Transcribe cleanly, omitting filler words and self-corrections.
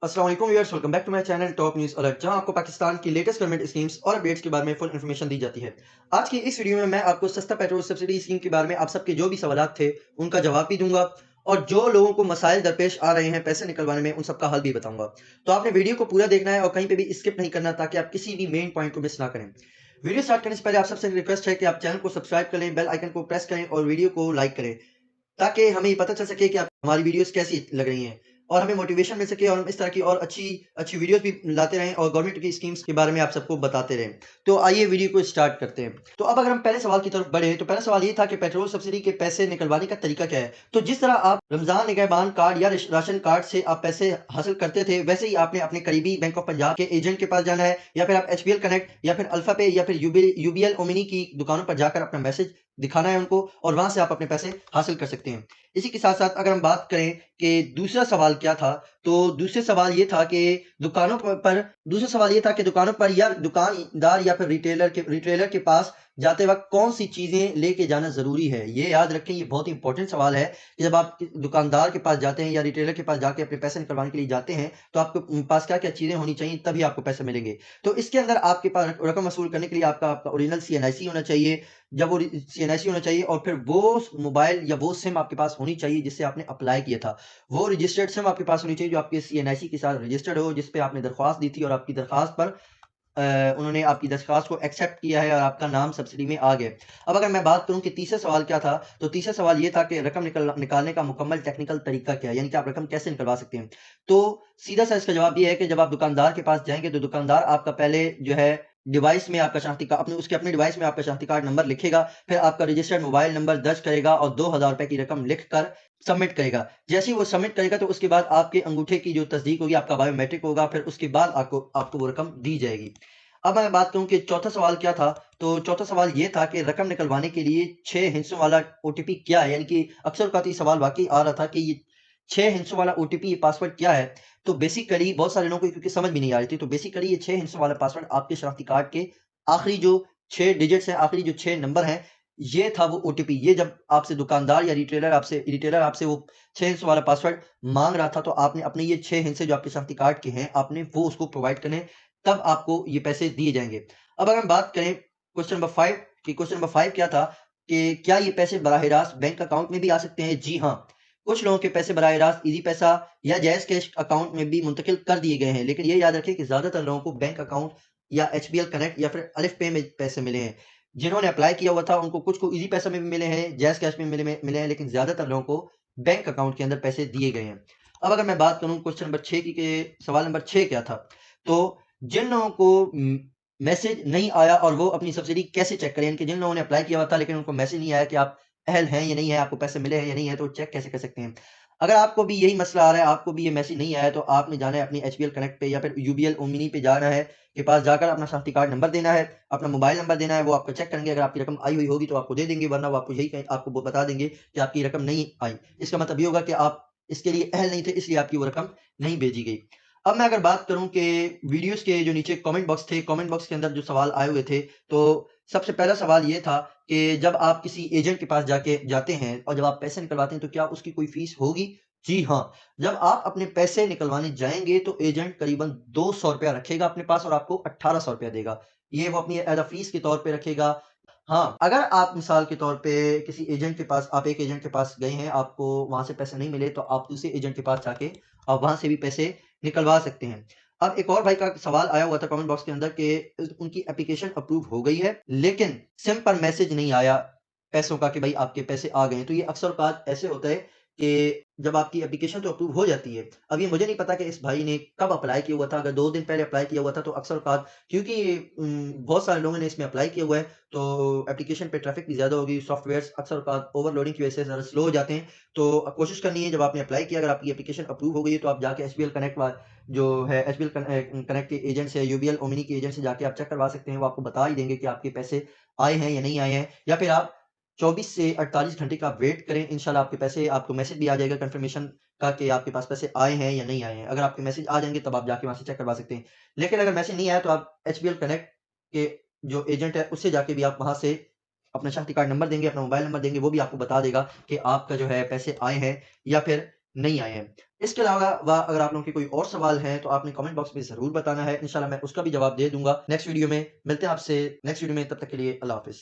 अस्सलाम वालेकुम viewers, welcome back to my channel top news alert, जहां आपको पाकिस्तान की लेटेस्ट गवर्नमेंट स्कीम्स और अपडेट्स के बारे में फुल इन्फॉर्मेशन दी जाती है। आज की इस वीडियो में मैं आपको सस्ता पेट्रोल सब्सिडी स्कीम के बारे में आप सबके जो भी सवालात थे, उनका जवाब भी दूंगा और जो लोगों को मसाइल दरपेश आ रहे हैं पैसे निकलवाने में, उन सबका हल भी बताऊंगा। तो आपने वीडियो को पूरा देखना है और कहीं पे भी स्किप नहीं करना ताकि आप किसी भी मेन पॉइंट को मिस ना करें। वीडियो स्टार्ट करने से पहले आप सबसे रिक्वेस्ट है कि आप चैनल को सब्सक्राइब करें, बेल आइकन को प्रेस करें और वीडियो को लाइक करें ताकि हमें ये पता चल सके कि आप हमारी वीडियोस कैसी लग रही हैं और हमें मोटिवेशन मिल सके और हम इस तरह की और अच्छी अच्छी वीडियोस भी लाते रहें और गवर्नमेंट की स्कीम्स के बारे में आप सबको बताते रहें। तो आइए वीडियो को स्टार्ट करते हैं। तो अब अगर हम पहले सवाल की तरफ बढ़े तो पहला सवाल ये था कि पेट्रोल सब्सिडी के पैसे निकलवाने का तरीका क्या है। तो जिस तरह आप रमजान निगहबान कार्ड या राशन कार्ड से आप पैसे हासिल करते थे, वैसे ही आपने अपने करीबी बैंक ऑफ पंजाब के एजेंट के पास जाना है या फिर आप एचबीएल कनेक्ट या फिर अल्फा पे या फिर यूबीएल ओमिनी की दुकानों पर जाकर अपना मैसेज दिखाना है उनको और वहां से आप अपने पैसे हासिल कर सकते हैं। इसी के साथ-साथ अगर हम बात करें कि दूसरा सवाल क्या था, तो दूसरे सवाल ये था कि दुकानों पर दूसरा सवाल ये था कि दुकानों पर या दुकानदार या फिर रिटेलर के पास जाते वक़्त कौन-सी चीज़ें लेके जाना ज़रूरी है? ये याद रखें, ये बहुत ही इम्पोर्टेंट सवाल है कि जब आप दुकानदार के पास जाते हैं या रिटेलर के पास जाके अपने पैसे निकलवाने के लिए जाते हैं, तो आपके पास क्या-क्या चीज़ें होनी चाहिए, तभी आपको पैसे मिलेंगे। तो इसके अंदर आपके पास रकम वसूल करने के लिए आपका ओरिजिनल सीएनआईसी होना चाहिए, जब वो सीएनआईसी होना चाहिए और फिर वो मोबाइल या वो सिम आपके पास होनी चाहिए जिससे आपने अप्लाई किया था। वो रजिस्टर्ड सिम आपके पास होनी चाहिए जो आपके सीएनआईसी के साथ रजिस्टर्ड हो, जिस पे आपने दरख्वास्त दी थी और आपकी दरख्वास्त पर उन्होंने आपकी दरख्वास्त को एक्सेप्ट किया है और आपका नाम सब्सिडी में आ गया। अब अगर मैं बात करूँ कि तीसरा सवाल क्या था, तो तीसरा सवाल ये था कि रकम निकालने का मुकम्मल टेक्निकल तरीका क्या है? यानी कि आप रकम कैसे निकलवा सकते हैं? तो सीधा-सा इसका जवाब ये है कि जब आप दुकानदार के पास जाएँगे, तो दुकानदार आपका पहले जो है डिवाइस में आपका शनाख्ती का अपने डिवाइस में आपका शनाख्ती कार्ड नंबर लिखेगा, फिर आपका रजिस्टर्ड मोबाइल नंबर दर्ज करेगा और ₹2000 की रकम लिख कर सबमिट करेगा। जैसे ही वो सबमिट करेगा, तो उसके बाद आपके अंगूठे की जो तस्दीक होगी, आपका बायोमेट्रिक होगा, फिर उसके बाद आपको आपको वो रकम दी जाएगी। अब मैं बात करूँ कि चौथा सवाल क्या था, तो चौथा सवाल ये था कि रकम निकलवाने के लिए 6 हिस्सों वाला ओटीपी क्या है? यानी कि अक्सर औक़ात ये सवाल वाक़ई आ रहा था कि ये 6 हिस्सों वाला ओटीपी, ये पासवर्ड क्या है? तो बेसिकली बहुत सारे लोगों को क्योंकि समझ भी नहीं आ रही थी, तो बेसिकली ये 6 हिस्सों वाला पासवर्ड आपके शनाख्ती कार्ड के आखिरी जो 6 डिजिट्स हैं, आखिरी जो 6 नंबर हैं, ये था वो ओटीपी। ये जब आपसे दुकानदार या रिटेलर आपसे वो 6 हिस्सों वाला पासवर्ड माँग रहा था, तो आपने अपने ये 6 हिस्से जो आपके शनाख्ती कार्ड के हैं, आपने वो उसको प्रोवाइड करने हैं, तब आपको ये पैसे दिए जाएँगे। अब अगर हम बात करें क्वेश्चन नंबर 5 कि क्वेश्चन नंबर 5 क्या था कि क्या ये पैसे बराह रास्त बैंक अकाउंट में भी आ सकते हैं? जी हाँ, कुछ लोगों के पैसे बराह रास्त ईज़ी पैसा या जैज़ कैश अकाउंट में भी मुंतकिल कर दिए गए हैं। लेकिन ये याद रखें कि ज़्यादातर लोगों को बैंक अकाउंट या एचबीएल कनेक्ट या फिर अलिफ पे में पैसे मिले हैं। जिन्होंने अप्लाई किया हुआ था उनको कुछ को ईज़ी पैसा में भी मिले हैं, जैज़ कैश में मिले हैं, लेकिन ज़्यादातर लोगों को बैंक अकाउंट के अंदर पैसे दिए गए हैं। अब अगर मैं बात करूँ क्वेश्चन नंबर 6 की कि सवाल नंबर 6 क्या था? तो जिन लोगों को मैसेज नहीं आया और वो अपनी सब्सिडी कैसे चेक करें? यानी कि जिन लोगों ने अप्लाई किया हुआ था लेकिन उनको मैसेज नहीं आया कि आप अहल हैं या नहीं हैं, आपको पैसे मिले हैं या नहीं है, तो चेक कैसे कर सकते हैं? अगर आपको भी यही मसला आ रहा है, आपको भी ये मैसेज नहीं आया, तो आपने जाना है अपनी एचबीएल कनेक्ट पे या फिर यूबीएल ओमिनी पे जाना है, के पास जाकर अपना शनाख्ती कार्ड नंबर देना है, अपना मोबाइल नंबर देना है, वो आपको चेक करेंगे। अगर आपकी रकम आई हुई होगी तो आपको दे देंगे, वरना वो आपको यही आपको वो बता देंगे कि आपकी रकम नहीं आई। इसका मतलब ये होगा कि आप इसके लिए अहल नहीं थे, इसलिए आपकी वो रकम नहीं भेजी गई। अब मैं अगर बात करूँ कि वीडियोज़ के जो नीचे कमेंट बॉक्स थे, कमेंट बॉक्स के अंदर जो सवाल आए हुए थे, तो सबसे पहला सवाल ये था कि जब आप किसी एजेंट के पास जाते हैं और जब आप पैसे निकलवाते हैं, तो क्या उसकी कोई फ़ीस होगी? जी हाँ, जब आप अपने पैसे निकलवाने जाएँगे, तो एजेंट करीबन ₹200 रखेगा अपने पास और आपको ₹1800 देगा। ये वो अपनी एज़ अ फ़ीस के तौर पे रखेगा। हाँ, अगर आप मिसाल के तौर पे किसी एजेंट के पास आप एक एजेंट के पास गए हैं, आपको वहाँ से पैसे नहीं मिले, तो आप दूसरे एजेंट के पास जाके आप वहाँ से भी पैसे निकलवा सकते हैं। अब एक और भाई का सवाल आया हुआ था कमेंट बॉक्स के अंदर कि उनकी एप्लीकेशन अप्रूव हो गई है, लेकिन सिम पर मैसेज नहीं आया पैसों का कि भाई आपके पैसे आ गए हैं। तो ये अक्सर औक़ात ऐसे होता है कि जब आपकी एप्लीकेशन तो अप्रूव हो जाती है। अब ये मुझे नहीं पता कि इस भाई ने कब अप्लाई किया हुआ था, अगर 2 दिन पहले अप्लाई किया हुआ था, तो अक्सर औक़ात क्योंकि बहुत सारे लोगों ने इसमें अप्लाई किया हुआ है, तो एप्लीकेशन पे ट्रैफ़िक भी ज़्यादा होगी, सॉफ्टवेयर्स अक्सर औक़ात ओवरलोडिंग की वजह से ज़रा स्लो हो जाते हैं। तो कोशिश करनी है जब आपने अप्लाई किया, अगर आपकी एप्लीकेशन अप्रूव हो गई है, तो आप जाके एचबीएल कनेक्ट जो है एचबीएल कनेक्ट के एजेंट से, यूबीएल ओमिनी के एजेंट से जाके आप चेक करवा सकते हैं। वो आपको बता ही देंगे कि आपके पैसे आए हैं या नहीं आए हैं, या फिर आप 24 से 48 घंटे का वेट करें, इंशाल्लाह आपके पैसे आपको मैसेज भी आ जाएगा कन्फर्मेशन का कि आपके पास पैसे आए हैं या नहीं आए हैं। अगर आपके मैसेज आ जाएँगे तब आप जाके वहाँ से चेक करवा सकते हैं। लेकिन अगर मैसेज नहीं आया, तो आप एचबीएल कनेक्ट के जो एजेंट है उससे जाके भी आप वहाँ से अपना शनाख्ती कार्ड नंबर देंगे, अपना मोबाइल नंबर देंगे, वो भी आपको बता देगा कि आपका जो है पैसे आए हैं या फिर नहीं आए हैं। इसके अलावा अगर आप लोगों के कोई और सवाल हैं तो आपने कमेंट बॉक्स में ज़रूर बताना है। इंशाल्लाह मैं उसका भी जवाब दे दूँगा नेक्स्ट वीडियो में। मिलते हैं आपसे नेक्स्ट वीडियो में, तब तक के लिए अल्लाह हाफ़िज़।